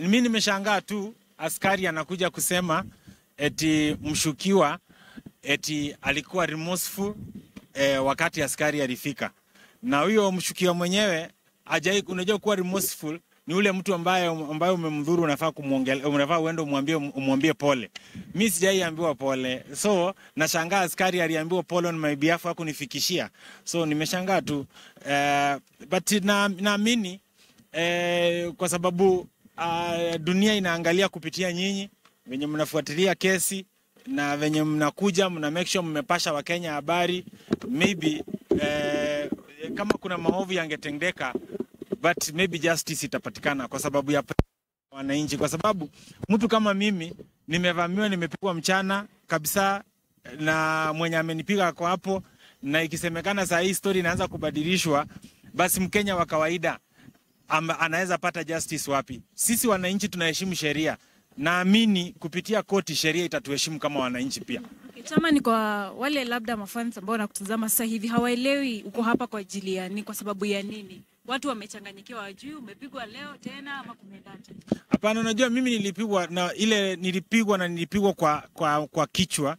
Mimi nimeshangaa tu askari anakuja kusema eti mshukiwa eti alikuwa remorseful wakati askari alifika. Na huyo mshukiwa mwenyewe unajua kuwa remorseful ni ule mtu ambaye umemdhuru, unafaa kumuongelea, unafaa uende umwambie pole. Mimi sijaiambiwa pole. So nashangaa askari aliambiwa pole on my behalf hakunifikishia. So nimeshangaa tu. But naamini kwa sababu dunia inaangalia kupitia nyinyi venye mnafuatilia kesi na venye mnakuja mna make sure mmepasha Wakenya habari. Maybe kama kuna maovu yangetendeka, but maybe justice itapatikana kwa sababu ya wananchi. Kwa sababu mtu kama mimi nimevamiwa, nimepigwa mchana kabisa na mwenye amenipiga kwa hapo, na ikisemekana saa hii story inaanza kubadilishwa, basi Mkenya wa kawaida anaweza pata justice wapi? Sisi wananchi tunaheshimu sheria. Naamini kupitia koti sheria itatuheshimu kama wananchi pia. Chama ni kwa wale labda mafans ambao wanakutazama sasa hivi hawaelewi uko hapa kwa ajili ya nini, kwa sababu ya nini? Watu wamechanganyikiwa, wajui umepigwa leo tena ama kumendaje? Hapana, unajua mimi nilipigwa na nilipigwa kwa kichwa.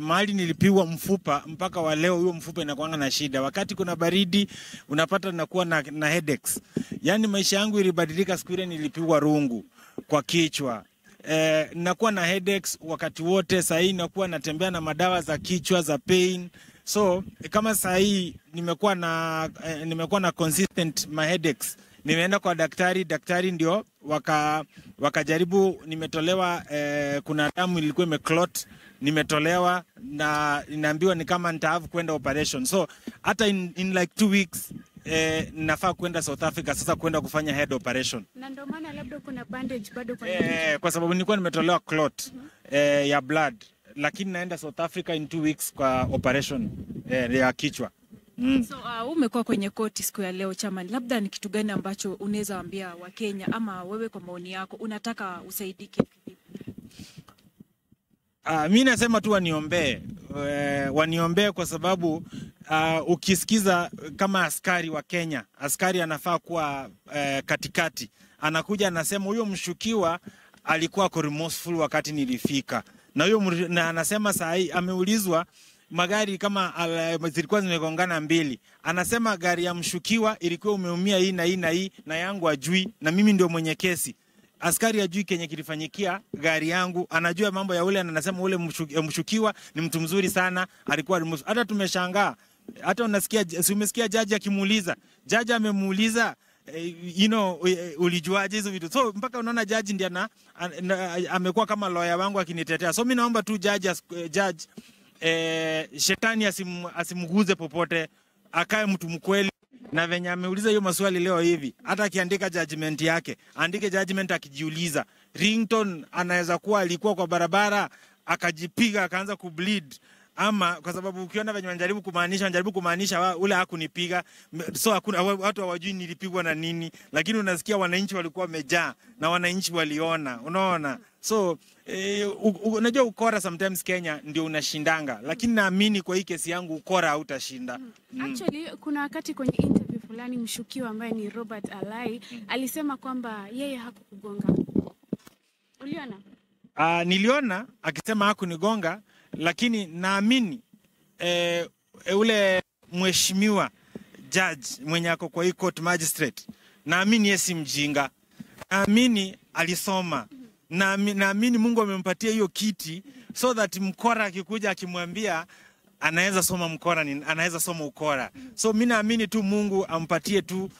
Mahali nilipigwa mfupa, mpaka wa leo huyo mfupa inakuanga na shida. Wakati kuna baridi unapata nakuwa na headaches. Yaani maisha yangu ilibadilika siku ile nilipigwa rungu kwa kichwa. Nakuwa na headaches wakati wote. Sasa hii nakuwa natembea na madawa za kichwa za pain. So kama sasa hii nimekuwa na consistent my headaches, nimeenda kwa daktari ndio wakajaribu, nimetolewa kuna damu ilikuwa imeclot, nimetolewa na inaambiwa ni kama nitahave kwenda operation. So hata in like 2 weeks nafaa kwenda South Africa sasa kwenda kufanya head operation. Na ndio maana labda kuna bandage bado kwa sababu nilikuwa nimetolewa clot ya blood, lakini naenda South Africa in 2 weeks kwa operation ya kichwa. So umekuwa kwenye koti siku ya leo chama, labda ni kitu gani ambacho unaweza waambia Wakenya, ama wewe kwa maoni yako unataka usaidike? Mimi nasema tu waniombee kwa sababu ukisikiza kama askari wa Kenya, askari anafaa kuwa katikati. Anakuja anasema huyo mshukiwa alikuwa remorseful wakati nilifika. Na huyo anasema saa hii ameulizwa magari kama zilikuwa zimegongana 2. Anasema gari ya mshukiwa ilikuwa umeumia hii na hii na hii, na yangu ajui, na mimi ndio mwenye kesi. Askari ajui kenye kilifanyikia gari yangu, anajua mambo ya ule, anasema ule mshukiwa ni mtu mzuri sana, alikuwa hata tumeshangaa. Hata umesikia jaji akimuuliza, jaji amemuuliza ulijuaje hizo vitu? So mpaka unaona jaji ndiye amekuwa kama lawyer wangu akinitetea. So mimi naomba tu judge shetani asimguze popote, akae mtu mkweli. Na venye ameuliza hiyo maswali leo hivi, hata akiandika judgment yake, andike judgment akijiuliza Ringtone anaweza kuwa alikuwa kwa barabara akajipiga akaanza kubleed, ama kwa sababu ukiona venye wanajaribu kumaanisha ule hakunipiga. So hakuna, watu hawajui nilipigwa na nini, lakini unasikia wananchi walikuwa wamejaa na wananchi waliona, unaona. So unajua ukora sometimes Kenya ndio unashindanga, lakini naamini kwa hii kesi yangu ukora hautashinda. Actually kuna wakati kwenye interview fulani mshukiwa ambaye ni Robert Alai alisema kwamba yeye hakukugonga. Uliona? Niliona akisema hakunigonga, lakini naamini ule mheshimiwa judge mwenye ako kwa hii court magistrate, naamini yeye si mjinga. Naamini alisoma. Naamini Mungu amempatia hiyo kiti so that mkora akikuja akimwambia anaweza soma mkora, anaweza soma ukora. So mimi naamini tu Mungu ampatie tu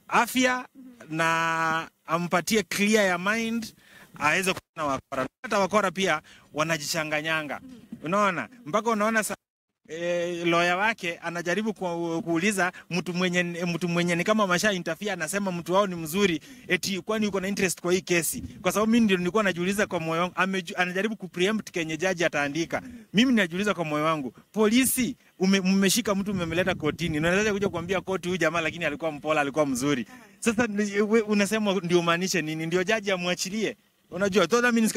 afya na ampatie clear ya mind aweze kuona wakora. Hata wakora pia wanajichanganyanga. Unaona? Mpaka unaona lawyer wake anajaribu kuuliza mtu mwenye ni kama masha interfere, anasema mtu wao ni mzuri, eti kwani uko na interest kwa hii kesi? Kwa sababu mimi ndio nilikuwa najiuliza kwa moyo wangu, anajaribu kupreempt kenye jaji ataandika. Mimi ninajiuliza kwa moyo wangu, polisi mmeshika mtu mmemleta kotini, unaweza kuja kuambia koti huyu jamaa lakini alikuwa mpola, alikuwa mzuri. Sasa unasema ndio maanisha nini? Ndio jaji amwachilie? Unajua,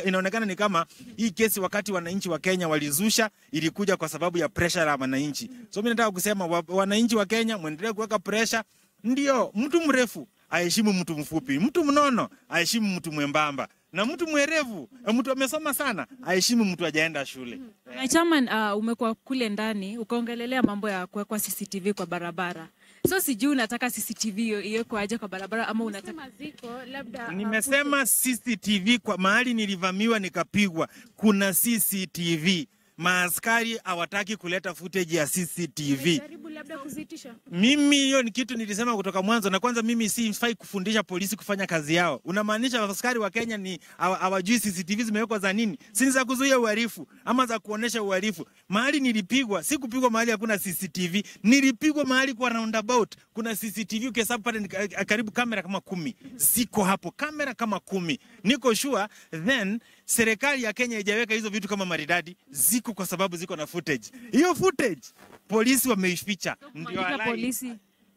inaonekana ni kama hii kesi wakati wananchi wa Kenya walizusha ilikuja kwa sababu ya pressure ya wananchi. So mimi nataka kusema wananchi wa Kenya muendelee kuweka pressure. Ndio mtu mrefu aheshimu mtu mfupi, mtu mnono aheshimu mtu mwembamba, na mtu mwerevu, mtu amesoma sana aheshimu mtu hajaenda shule. Na chairman, umekuwa kule ndani ukaongelelea mambo ya kuwekwa CCTV kwa barabara. So sijui unataka CCTV iwekwe aje kwa barabara ama unataka ziko labda nimesema CCTV kwa mahali nilivamiwa nikapigwa kuna CCTV. Maaskari hawataki kuleta footage ya CCTV. karibu labda kuzitisha. Mimi hiyo ni kitu nilisema kutoka mwanzo, na kwanza mimi sifai kufundisha polisi kufanya kazi yao. Unamaanisha askari wa Kenya ni hawajui CCTV zimewekwa za nini? Si za kuzuia uhalifu ama za kuonesha uhalifu. Mahali nilipigwa, si kupigwa mahali hakuna CCTV, nilipigwa mahali kwa roundabout kuna CCTV. Ukihesabu pale karibu kamera kama 10 ziko hapo, kamera kama 10. Niko sure then serikali ya Kenya haijaweka hizo vitu kama maridadi, ziko kwa sababu ziko na footage. Hiyo footage polisi wameificha. Ndio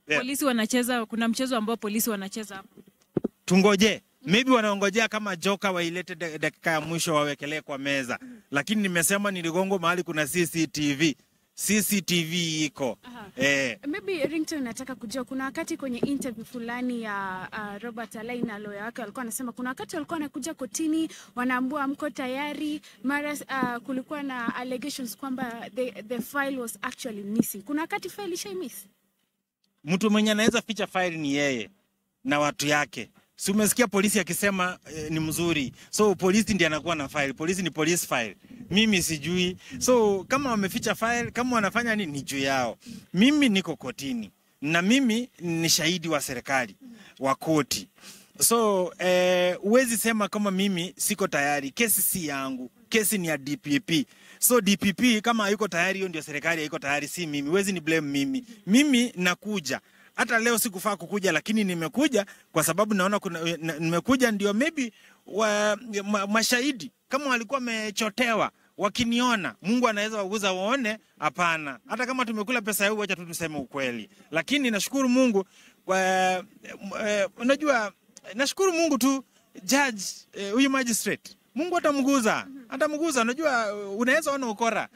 polisi wanacheza, kuna mchezo ambao polisi wanacheza hapo. Tungoje, maybe wanaongojea kama joka wailete dakika ya mwisho wawekelee kwa meza. Lakini nimesema niligongo mahali kuna CCTV. CCTV iko. Maybe Ringtone nataka kujua, kuna wakati kwenye interview fulani ya Robert Alai na lawyer wake walikuwa anasema kuna wakati walikuwa wanakuja kotini wanaambua mko tayari, mara kulikuwa na allegations kwamba the file was actually missing. Kuna wakati file miss. Mtu mwenye anaweza ficha file ni yeye na watu yake. Si umesikia polisi akisema ni mzuri. So polisi ndiye anakuwa na file. Polisi ni police file. Mimi sijui. So kama wameficha file, kama wanafanya nini, ni juu yao. Mimi niko kotini na mimi ni shahidi wa serikali wa koti. So uwezi sema kama mimi siko tayari. Kesi si yangu. Kesi ni ya DPP. So DPP kama hayuko tayari, hiyo ndio serikali haiko tayari, si mimi. Uwezi ni blame mimi. Mimi nakuja. Hata leo sikufaa kukuja, lakini nimekuja kwa sababu naona nimekuja ndio maybe mashahidi kama walikuwa wamechotewa wakiniona, Mungu anaweza waguza waone. Hapana, hata kama tumekula pesa yao, acha tu tuseme ukweli. Lakini nashukuru Mungu unajua, nashukuru Mungu tu judge huyu magistrate, Mungu atamguza. Unajua unaweza ona ukora.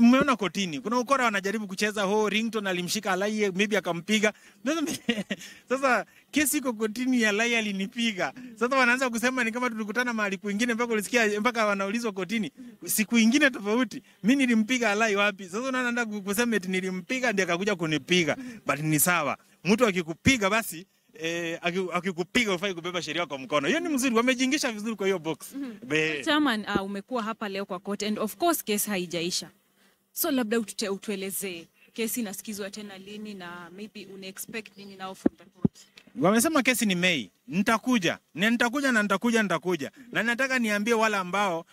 Mmeona kotini kuna ukora wanajaribu kucheza, Ringtone alimshika Alai maybe akampiga. Sasa kesi iko kotini ya Alai alinipiga. Sasa wanaanza kusema ni kama tulikutana mahali kwingine, mpaka ulisikia mpaka wanaulizwa kotini siku nyingine tofauti, mimi nilimpiga Alai wapi? Sasa unaanza kusema eti nilimpiga ndiye akakuja kunipiga. But ni sawa, mtu akikupiga basi akikupiga ufai kubeba sheria kwa mkono. Hiyo ni mzuri, wamejingisha vizuri kwa hiyo box. Chairman, umekuwa hapa leo kwa court and of course case haijaisha. So labda utuelezee kesi inasikizwa tena lini na maybe una expect nini now from the court? Wamesema kesi ni Mei. Nitakuja. Na nataka niambie wale ambao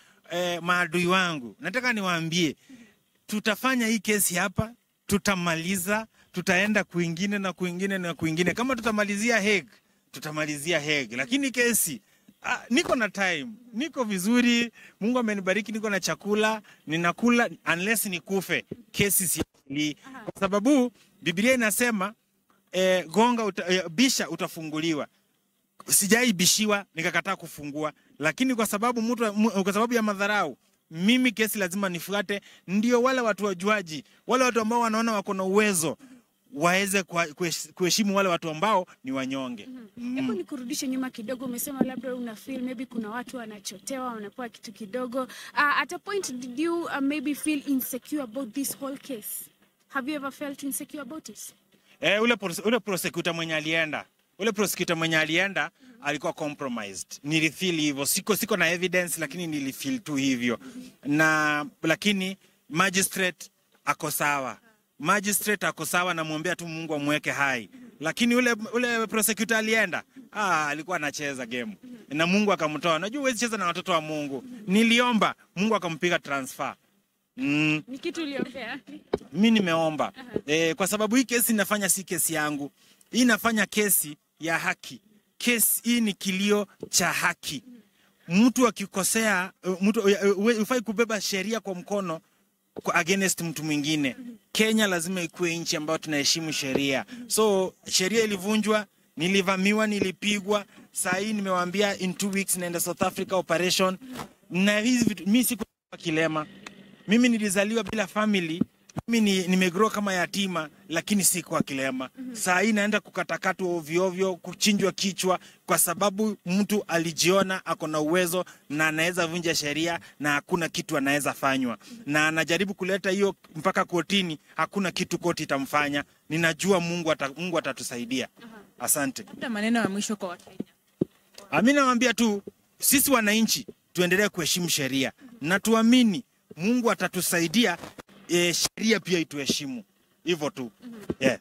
maadui wangu. Nataka niwaambie tutafanya hii kesi hapa, tutamaliza, tutaenda kwingine na kwingine na kwingine. Kama tutamalizia Hague, lakini kesi niko na time, niko vizuri, Mungu amenibariki, niko na chakula, ninakula unless nikufe. Kesi si kwa sababu Biblia inasema gonga bisha utafunguliwa. Sijaibishiwa nikakataa kufungua, lakini kwa sababu ya madharau mimi kesi lazima nifuate, ndio wale watu wajuaji, wale watu ambao wanaona wako na uwezo waweze kuheshimu wale watu ambao ni wanyonge. Hebu nikurudishe nyuma kidogo, umesema labda una feel maybe kuna watu wanachotewa, wanapewa kitu kidogo. At a point did you maybe feel insecure about this whole case? Have you ever felt insecure about it? Ule prosecutor mwenye alienda alikuwa compromised. Nilifeel hivyo. Siko na evidence, lakini nilifeel tu hivyo. Lakini magistrate ako sawa. Na muombea tu Mungu amweke hai. Lakini ule prosecutor alienda, alikuwa anacheza game. Na Mungu akamtoa. Unajua huwezi cheza na watoto wa Mungu. Niliomba, Mungu akampiga transfer. Ni kitu uliombea? Mimi nimeomba. Kwa sababu hii kesi inafanya si kesi yangu. Hii inafanya kesi ya haki. Kesi hii ni kilio cha haki. Mtu akikosea, ufai kubeba sheria kwa mkono against mtu mwingine. Kenya lazima ikuwe nchi ambayo tunaheshimu sheria. So sheria ilivunjwa, nilivamiwa, nilipigwa. Saa hii nimewaambia in 2 weeks naenda South Africa operation. Na hizi vitu mimi siku kilema. Mimi nilizaliwa bila family Mimi nimegrow kama yatima lakini si kwa kilema. Saa hii naenda kukatakatwa ovyo ovyo, kuchinjwa kichwa kwa sababu mtu alijiona ako na uwezo na anaweza vunja sheria na hakuna kitu anaweza fanywa. Na anajaribu kuleta hiyo mpaka kotini, hakuna kitu koti itamfanya. Ninajua Mungu atatusaidia. Asante. Labda maneno ya mwisho kwa Wakenya. Mimi nawaambia tu sisi wananchi tuendelee kuheshimu sheria na tuamini Mungu atatusaidia, sheria pia ituheshimu. Hivyo tu. Yeah.